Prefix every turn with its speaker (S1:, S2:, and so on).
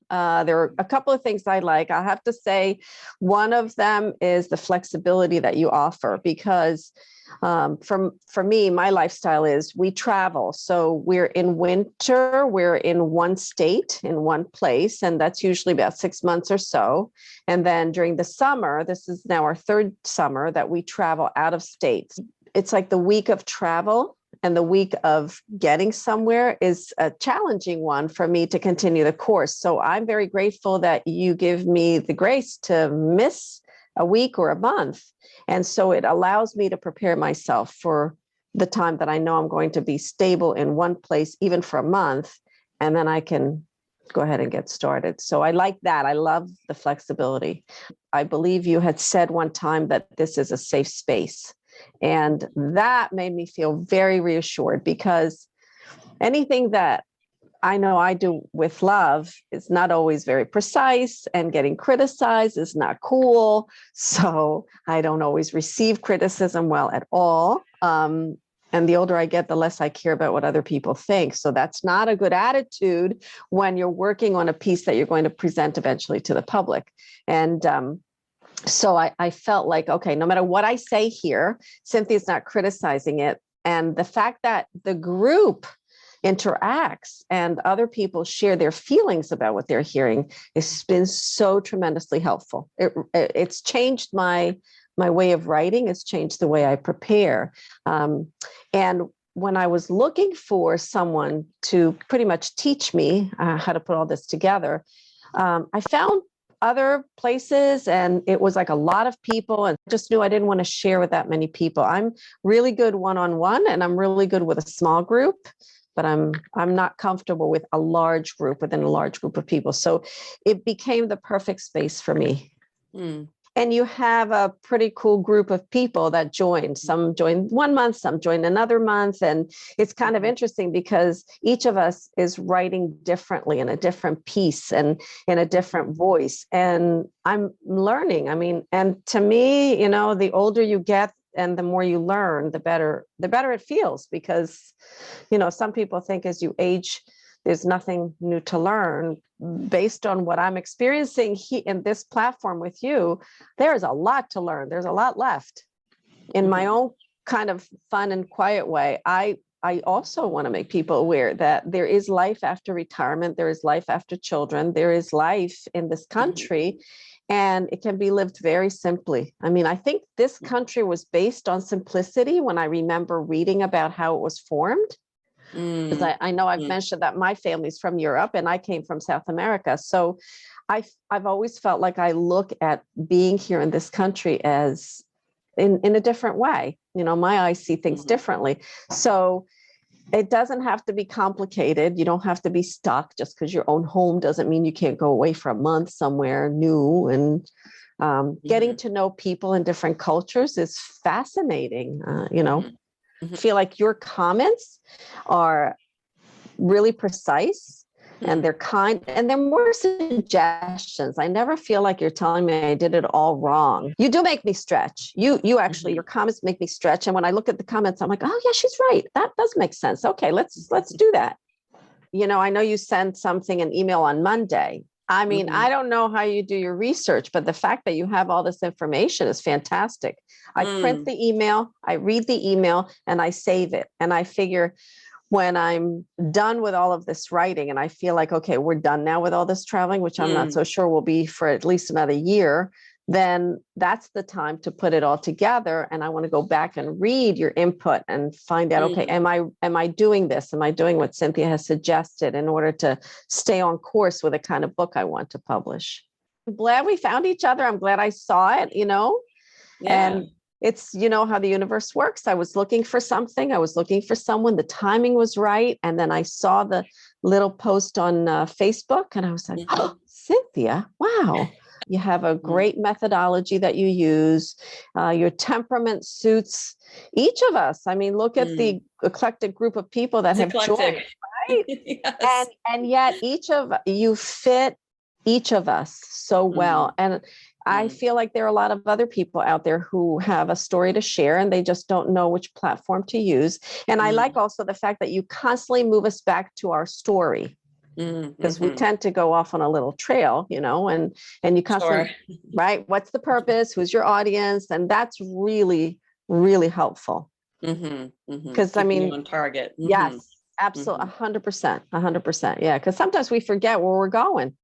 S1: There are a couple of things I like. I have to say, one of them is the flexibility that you offer, because for me, my lifestyle is we travel. So we're in winter, we're in one state, in one place, and that's usually about 6 months or so. And then during the summer, this is now our third summer that we travel out of state. It's like the week of travel. And the week of getting somewhere is a challenging one for me to continue the course. So I'm very grateful that you give me the grace to miss a week or a month. And so it allows me to prepare myself for the time that I know I'm going to be stable in one place, even for a month, and then I can go ahead and get started. So I like that. I love the flexibility. I believe you had said one time that this is a safe space. And that made me feel very reassured, because anything that I know I do with love is not always very precise, and getting criticized is not cool. So I don't always receive criticism well at all. And the older I get, the less I care about what other people think. So that's not a good attitude when you're working on a piece that you're going to present eventually to the public. And so I felt like, okay, no matter what I say here, Cynthia's not criticizing it. And the fact that the group interacts and other people share their feelings about what they're hearing has been so tremendously helpful. It's changed my way of writing. It's changed the way I prepare. And when I was looking for someone to pretty much teach me how to put all this together, I found other places, and it was like a lot of people, and just knew I didn't want to share with that many people. I'm really good one-on-one, and I'm really good with a small group, but I'm not comfortable with a large group within a large group of people. So it became the perfect space for me. And you have a pretty cool group of people that joined. Some joined 1 month, some joined another month. And it's kind of interesting because each of us is writing differently in a different piece and in a different voice. And I'm learning. I mean, and to me, the older you get and the more you learn, the better it feels, because, some people think as you age, there's nothing new to learn. Based on what I'm experiencing in this platform with you, there's a lot to learn. There's a lot left. In my own kind of fun and quiet way, I also want to make people aware that there is life after retirement. There is life after children. There is life in this country, and it can be lived very simply. I mean, I think this country was based on simplicity when I remember reading about how it was formed. Because I know I've mentioned that my family's from Europe and I came from South America. So I've always felt like I look at being here in this country as in a different way. My eyes see things differently. So it doesn't have to be complicated. You don't have to be stuck. Just because your own home doesn't mean you can't go away for a month somewhere new. And getting to know people in different cultures is fascinating, I feel like your comments are really precise and they're kind, and they're more suggestions. I never feel like you're telling me I did it all wrong. You do make me stretch. You actually, your comments make me stretch. And when I look at the comments, I'm like, oh yeah, she's right. That does make sense. Okay, let's do that. I know you sent an email on Monday. I mean, I don't know how you do your research, but the fact that you have all this information is fantastic. I print the email, I read the email, and I save it. And I figure when I'm done with all of this writing and I feel like, okay, we're done now with all this traveling, which I'm not so sure will be for at least another year, then that's the time to put it all together. And I want to go back and read your input and find out, okay, am I doing this? Am I doing what Cynthia has suggested in order to stay on course with the kind of book I want to publish? I'm glad we found each other. I'm glad I saw it, and it's, how the universe works. I was looking for something. I was looking for someone. The timing was right. And then I saw the little post on Facebook and I was like, oh, Cynthia, wow. You have a great methodology that you use. Your temperament suits each of us. I mean, look at the eclectic group of people that have joined, right? Yes. And yet you fit each of us so well. And I feel like there are a lot of other people out there who have a story to share and they just don't know which platform to use. And I like also the fact that you constantly move us back to our story. because we
S2: Mm-hmm.
S1: tend to go off on a little trail, and you
S2: Sure.
S1: constantly, right? What's the purpose? Who's your audience? And that's really, really helpful. Because I
S2: Keeping you
S1: mean,
S2: on target.
S1: yes, absolutely, 100%, 100%. Yeah, because sometimes we forget where we're going.